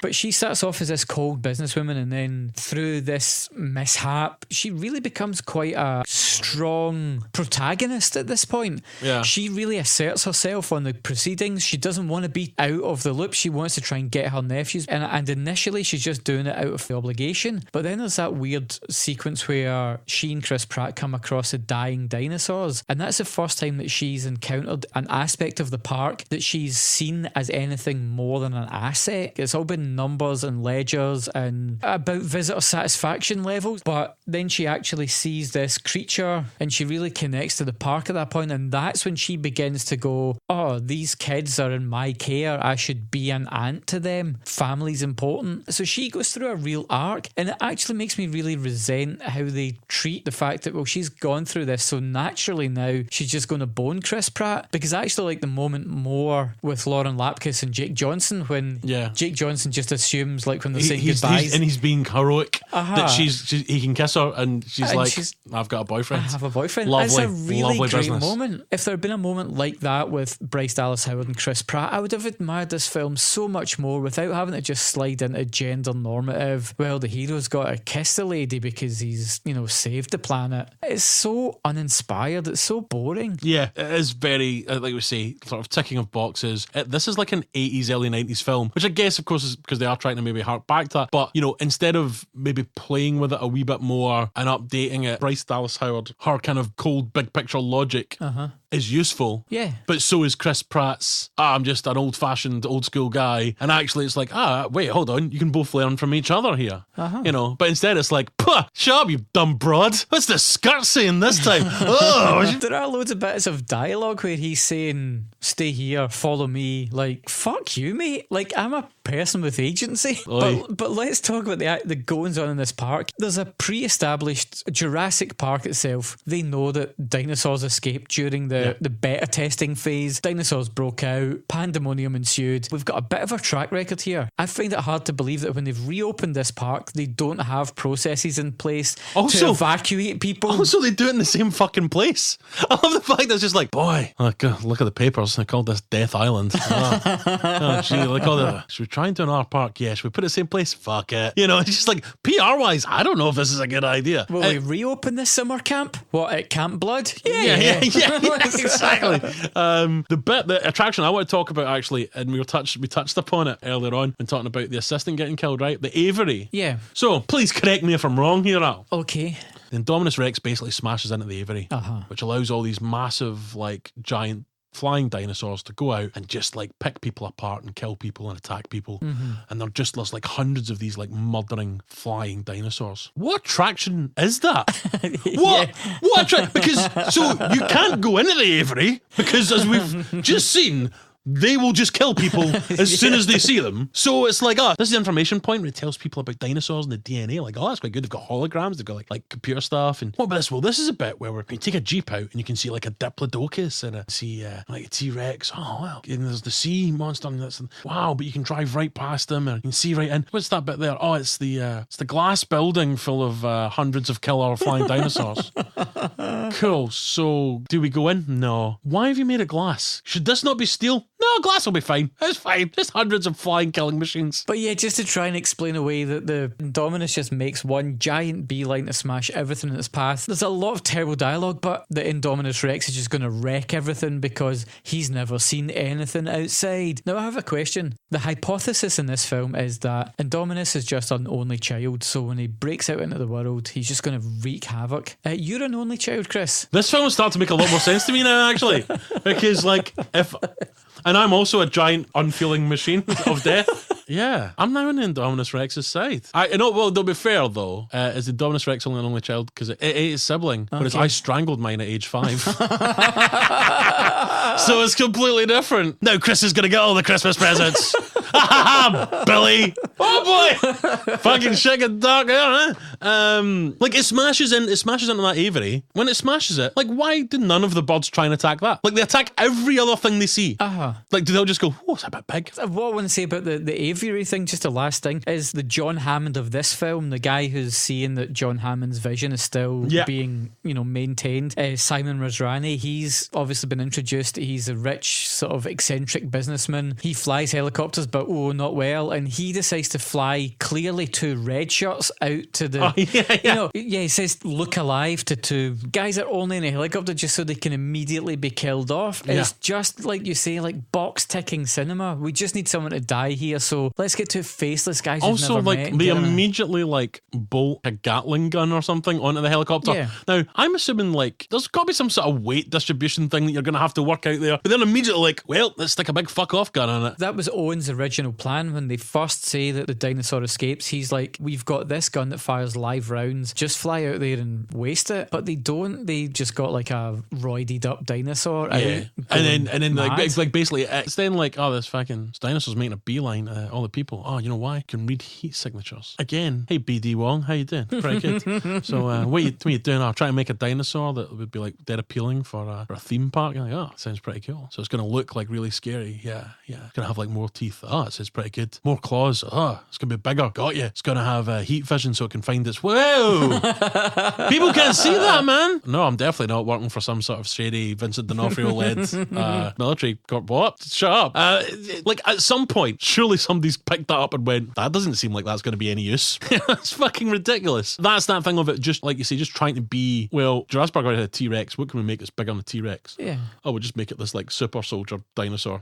But she starts off as this cold businesswoman, and then through this mishap, she really becomes quite a strong protagonist at this point. Yeah. She really asserts herself on the proceedings. She doesn't want to be out of the loop. She wants to try and get her nephews. And initially, she's just doing it out of the obligation. But then there's that weird sequence where she and Chris Pratt come across the dying dinosaurs. And that's the first time that she's encountered an aspect of the park that she's seen as anything more than an asset. It's all been numbers and ledgers and about visitor satisfaction levels, but then she actually sees this creature and she really connects to the park at that point, and that's when she begins to go, oh, these kids are in my care, I should be an aunt to them, family's important. So she goes through a real arc, and it actually makes me really resent how they treat the fact that, well, she's gone through this, so naturally now she's just going to bone Chris Pratt, because I actually like the moment more with Lauren Lapkus and Jake Johnson when Jake Johnson just assumes, like, when they're saying goodbyes, and he's being heroic that he can kiss her, and she's like, I've got a boyfriend. I have a boyfriend. Lovely, it's a really lovely great business. moment. If there had been a moment like that with Bryce Dallas Howard and Chris Pratt, I would have admired this film so much more without having to just slide into gender normative, well, the hero's got to kiss the lady because he's, you know, saved the planet. It's so uninspired. It's so boring. Yeah, it is very, like we say, sort of ticking of boxes. This is like an 80s, early 90s film, which I guess, of course, is because they are trying to maybe hark back to that. But, you know, instead of maybe playing with it a wee bit more and updating it, Bryce Dallas Howard, her kind of cold, big picture logic is useful. Yeah. But so is Chris Pratt's, I'm just an old-fashioned, old-school guy. And actually it's like, wait, hold on, you can both learn from each other here. You know, but instead it's like, shut up, you dumb broad. What's the skirt saying this time? There are loads of bits of dialogue where he's saying, stay here, follow me. Like, fuck you, mate. Like, I'm a person with agency. But let's talk about the goings on in this park. There's a pre-established Jurassic Park itself. They know that dinosaurs escaped during the beta testing phase. Dinosaurs broke out. Pandemonium ensued. We've got a bit of a track record here. I find it hard to believe that when they've reopened this park, they don't have processes in place to evacuate people. Also, they do it in the same fucking place. I love the fact that it's just like, boy, look at the papers. They called this Death Island. Gee, look all the... Should we try and do another park? Yeah. Should we put it in the same place? Fuck it. You know, it's just like, PR-wise, I don't know if this is a good idea. Will we reopen this summer camp? What, at Camp Blood? Yeah, exactly. The attraction I want to talk about, actually, and we touched upon it earlier on when talking about the assistant getting killed, right? The aviary. Yeah. So, please correct me if I'm wrong here, Al. Okay. The Indominus Rex basically smashes into the aviary, which allows all these massive, like, giant flying dinosaurs to go out and just like pick people apart and kill people and attack people. And there's like hundreds of these like murdering flying dinosaurs. What attraction is that? What attraction? Because so you can't go into the aviary because, as we've just seen, they will just kill people as soon as they see them. So it's like, this is the information point where it tells people about dinosaurs and the DNA. Like, that's quite good. They've got holograms. They've got like computer stuff. And what about this? Well, this is a bit where you take a Jeep out and you can see like a Diplodocus and see like a T-Rex. Oh, wow. And there's the sea monster. And wow, but you can drive right past them and you can see right in. What's that bit there? Oh, it's the glass building full of hundreds of killer flying dinosaurs. Cool. So do we go in? No. Why have you made it glass? Should this not be steel? No, glass will be fine. It's fine. Just hundreds of flying killing machines. But yeah, just to try and explain away that the Indominus just makes one giant beeline to smash everything in its path. There's a lot of terrible dialogue, but the Indominus Rex is just going to wreck everything because he's never seen anything outside. Now, I have a question. The hypothesis in this film is that Indominus is just an only child, so when he breaks out into the world, he's just going to wreak havoc. You're an only child, Chris. This film is starting to make a lot more sense to me now, actually. Because, like, and I'm also a giant unfeeling machine of death. Yeah, I'm now on the Indominus Rex's side. Well, to be fair, though, is the Indominus Rex only an only child? Because it ate his sibling, whereas I strangled mine at age 5. So it's completely different. Now Chris is going to get all the Christmas presents. Billy. Oh boy. Fucking shit get dark there, huh? Like it smashes into that aviary. When it smashes it, like why do none of the birds try and attack that? Like they attack every other thing they see. Like do they all just go, oh, it's a bit big? What I want to say about the aviary thing, just the last thing, is the John Hammond of this film, the guy who's seeing that John Hammond's vision is still being, maintained. Simon Razrani, he's obviously been introduced. He's a rich, sort of eccentric businessman. He flies helicopters, but not well. And he decides to fly clearly 2 red shirts out to the, he says look alive to 2 guys that are only in a helicopter just so they can immediately be killed off. It's just like you say, like box ticking cinema. We just need someone to die here, so let's get 2 faceless guys who've also never like met they immediately like bolt a Gatling gun or something onto the helicopter. Now I'm assuming like there's got to be some sort of weight distribution thing that you're going to have to work out there, but then immediately like, well, let's stick a big fuck off gun on it. That was Owen's original plan when they first say that the dinosaur escapes. He's like, we've got this gun that fires live rounds, just fly out there and waste it. But they don't. They just got like a roided up dinosaur out, and then like basically it's then like, oh, this dinosaur's making a beeline at all the people. Oh, you know why? Can read heat signatures. Again, hey BD Wong, how you doing? Pretty good. So what you doing? I'll try and make a dinosaur that would be like dead appealing for a theme park. You're like, oh, sounds pretty cool. So it's going to look like really scary. Yeah. It's going to have like more teeth. Oh, it says pretty good. More claws. Oh, it's going to be bigger. Got you. It's going to have heat vision so it can find its... Whoa! People can't see that, man. No, I'm definitely not working for some sort of shady Vincent D'Onofrio led military corp. What? Shut up. Like at some point, surely somebody's picked that up and went, that doesn't seem like that's going to be any use. That's fucking ridiculous. That's that thing of it, just like you say, just trying to be, well, Jurassic Park already had a T-Rex. What can we make that's bigger than a T-Rex? Yeah. Oh, we'll just make it this like super soldier dinosaur.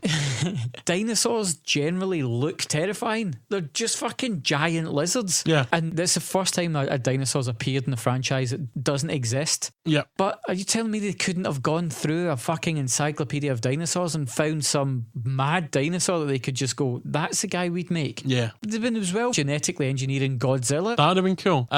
Dinosaurs generally look terrifying. They're just fucking giant lizards. Yeah. And this is the first time a dinosaur's appeared in the franchise that doesn't exist. Yeah. But are you telling me they couldn't have gone through a fucking encyclopedia of dinosaurs and found some mad dinosaur that they could just go, that's the guy we'd make? Yeah. They've been as well genetically engineering Godzilla. That'd have been cool.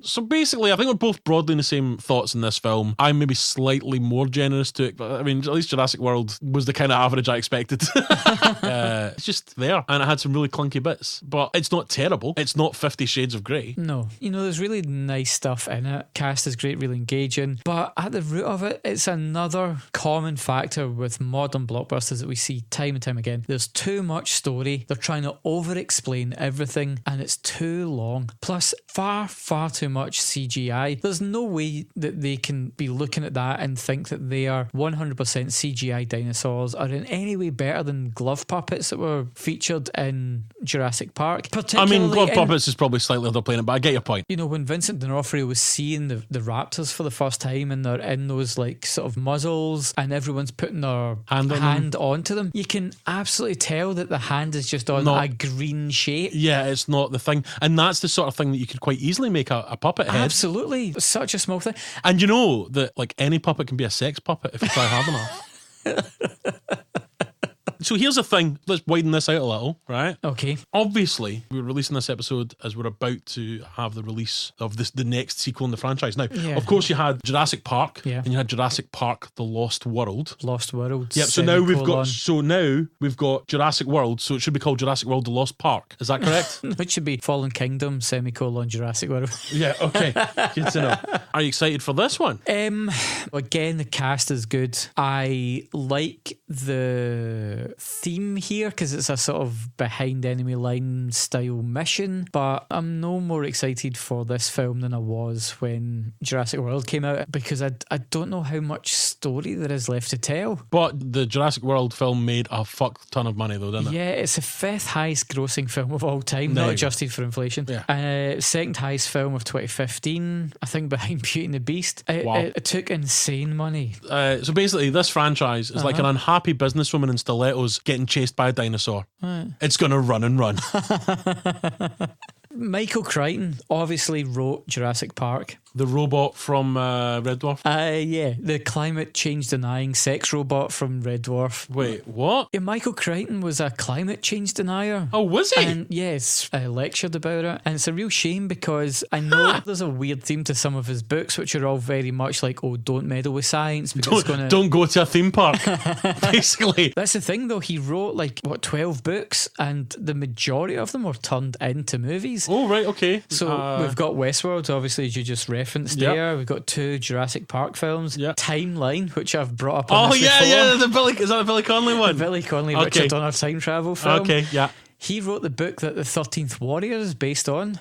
So basically, I think we're both broadly in the same thoughts in this film. I'm maybe slightly more generous to it, but I mean, at least Jurassic World was the kind of average I expected. It's just there, and it had some really clunky bits, but it's not terrible. It's not 50 Shades of Grey. No. There's really nice stuff in it. Cast is great, really engaging, but at the root of it, it's another common factor with modern blockbusters that we see time and time again. There's too much story. They're trying to over-explain everything, and it's too long. Plus, far too much CGI. There's no way that they can be looking at that and think that they are 100% CGI dinosaurs are in any way better than glove puppets that were featured in Jurassic Park. I mean, glove puppets is probably slightly underplaying it, but I get your point. When Vincent D'Onofrio was seeing the raptors for the first time and they're in those like sort of muzzles and everyone's putting their hand onto them, you can absolutely tell that the hand is just on a green shape. Yeah, it's not the thing. And that's the sort of thing that you could quite easily make a puppet head. Absolutely. Such a small thing. And you know that like any puppet can be a sex puppet if you try hard enough. So here's the thing, let's widen this out a little, right? Okay. Obviously, we're releasing this episode as we're about to have the release of the next sequel in the franchise. Now, of course, you had Jurassic Park, and you had Jurassic Park: The Lost World. Lost World. Yep. So now we've got Jurassic World. So it should be called Jurassic World: The Lost Park. Is that correct? It should be Fallen Kingdom: Jurassic World. Yeah. Okay. Good to know. Are you excited for this one? Again, the cast is good. I like the theme here because it's a sort of behind enemy line style mission, but I'm no more excited for this film than I was when Jurassic World came out because I don't know how much story there is left to tell. But the Jurassic World film made a fuck ton of money though, didn't it? Yeah, it's the 5th highest grossing film of all time, not adjusted for inflation. Yeah. 2nd highest film of 2015, I think, behind Beauty and the Beast. It took insane money. So basically, this franchise is like an unhappy businesswoman in stilettos getting chased by a dinosaur. Right. It's going to run and run. Michael Crichton obviously wrote Jurassic Park. The robot from Red Dwarf? Yeah, the climate change denying sex robot from Red Dwarf. Wait, what? Yeah, Michael Crichton was a climate change denier. Oh, was he? And yes, I lectured about it. And it's a real shame because I know there's a weird theme to some of his books, which are all very much like, oh, don't meddle with science. Because don't go to a theme park, basically. That's the thing, though. He wrote 12 books, and the majority of them were turned into movies. Oh, right, okay. So we've got Westworld, obviously, as you just referenced there. We've got 2 Jurassic Park films. Yep. Timeline, which I've brought up on this before. Yeah. Is that the Billy Connolly one? Billy Connolly, Richard Donner time travel film. Okay, yeah. He wrote the book that the 13th Warrior is based on.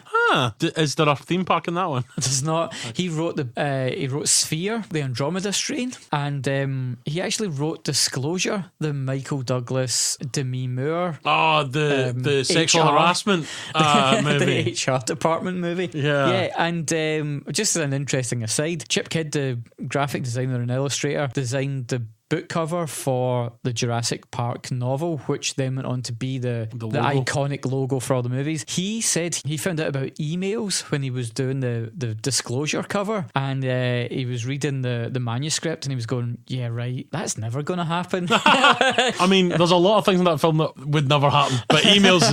Is there a theme park in that one? There's not. He wrote Sphere, the Andromeda Strain, and he actually wrote Disclosure, the Michael Douglas, Demi Moore. Oh, the sexual harassment movie. The HR department movie. Yeah, and just as an interesting aside, Chip Kidd, the graphic designer and illustrator, designed the book cover for the Jurassic Park novel, which then went on to be the iconic logo for all the movies. He said he found out about emails when he was doing the Disclosure cover, and he was reading the manuscript and he was going, yeah, right, that's never going to happen. I mean, there's a lot of things in that film that would never happen, but emails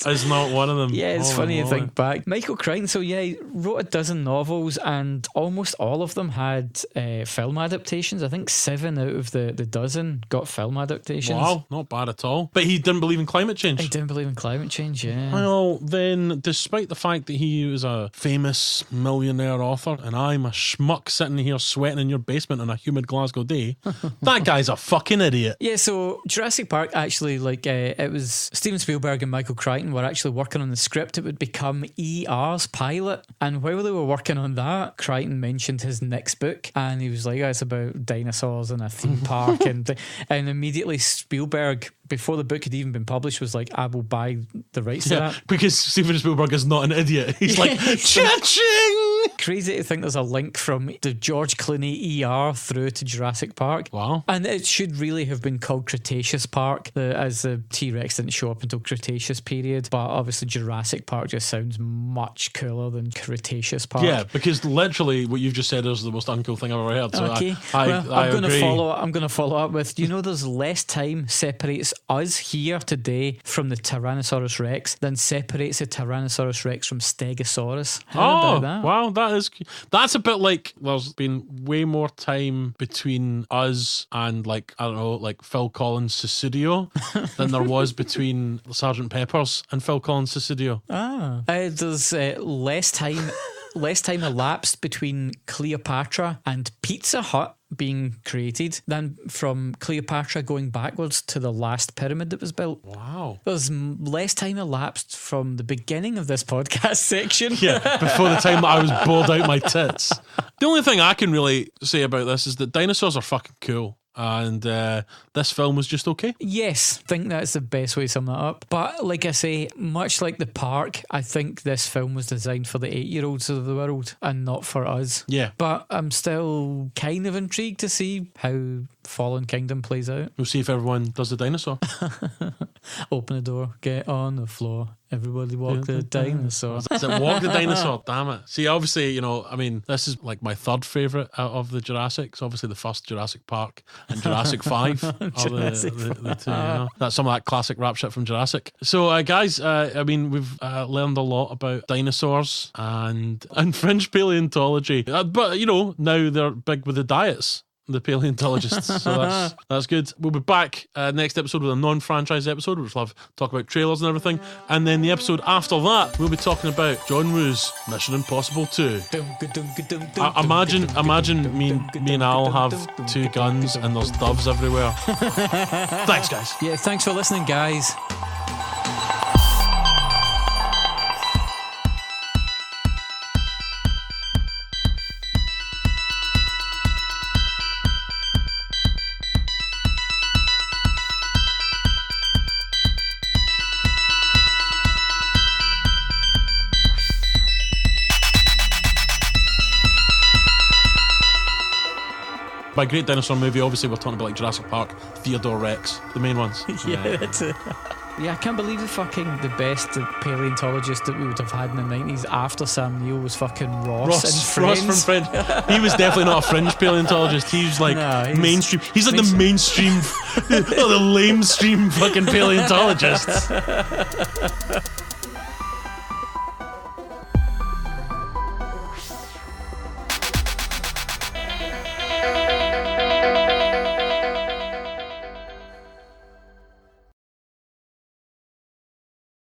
is not one of them. Yeah, it's funny to think back. Michael Crichton, so yeah, he wrote a dozen novels and almost all of them had film adaptations. I think 7 out of the dozen got film adaptations. Wow, not bad at all. But he didn't believe in climate change. He didn't believe in climate change, yeah. Well, then, despite the fact that he was a famous millionaire author and I'm a schmuck sitting here sweating in your basement on a humid Glasgow day, that guy's a fucking idiot. Yeah, so Jurassic Park actually, it was Steven Spielberg and Michael Crichton were actually working on the script. It would become ER's pilot, and while they were working on that, Crichton mentioned his next book, and he was like, it's about dinosaurs and a theme park, and immediately Spielberg, before the book had even been published, was like, I will buy the rights to that. Because Steven Spielberg is not an idiot. He's like, cha-ching! Crazy to think there's a link from the George Clooney ER through to Jurassic Park. Wow. And it should really have been called Cretaceous Park, as the T-Rex didn't show up until Cretaceous period, but obviously Jurassic Park just sounds much cooler than Cretaceous Park. Yeah, because literally what you've just said is the most uncool thing I've ever heard. So okay. I'm going to follow up with, do you know there's less time separates us here today from the Tyrannosaurus Rex than separates the Tyrannosaurus Rex from Stegosaurus? How about that? Wow, that's a bit like there's been way more time between us and Phil Collins' Suicidio than there was between Sgt. Pepper's and Phil Collins' Suicidio. There's less time elapsed between Cleopatra and Pizza Hut being created than from Cleopatra going backwards to the last pyramid that was built. Wow. There's less time elapsed from the beginning of this podcast section. Yeah, before the time that I was bored out my tits. The only thing I can really say about this is that dinosaurs are fucking cool. And this film was just okay. Yes, I think that's the best way to sum that up. But like I say, much like the park, I think this film was designed for the 8-year-olds of the world and not for us. Yeah. But I'm still kind of intrigued to see how Fallen Kingdom plays out. We'll see if everyone does the dinosaur. Open the door, get on the floor. Everybody walk the dinosaur. Is it walk the dinosaur? Damn it. See, obviously, this is like my third favourite out of the Jurassics. Obviously, the first Jurassic Park and Jurassic 5 are the two. That's some of that classic rap shit from Jurassic. So, guys, we've learned a lot about dinosaurs and fringe paleontology. But, now they're big with the diets. the paleontologists. So that's good. We'll be back next episode with a non-franchise episode, which we'll talk about trailers and everything. And then the episode after that, we'll be talking about John Woo's Mission Impossible 2. Imagine me and Al have 2 guns and there's doves everywhere. Thanks, guys. Yeah, thanks for listening, guys. By great dinosaur movie, obviously we're talking about like Jurassic Park, Theodore Rex, the main ones. Yeah, that's it. Yeah, I can't believe the best paleontologist that we would have had in the 90s after Sam Neill was fucking Ross and Friends. Ross from Friends. He was definitely not a fringe paleontologist. He was like mainstream. He's like the mainstream, the lamestream fucking paleontologist.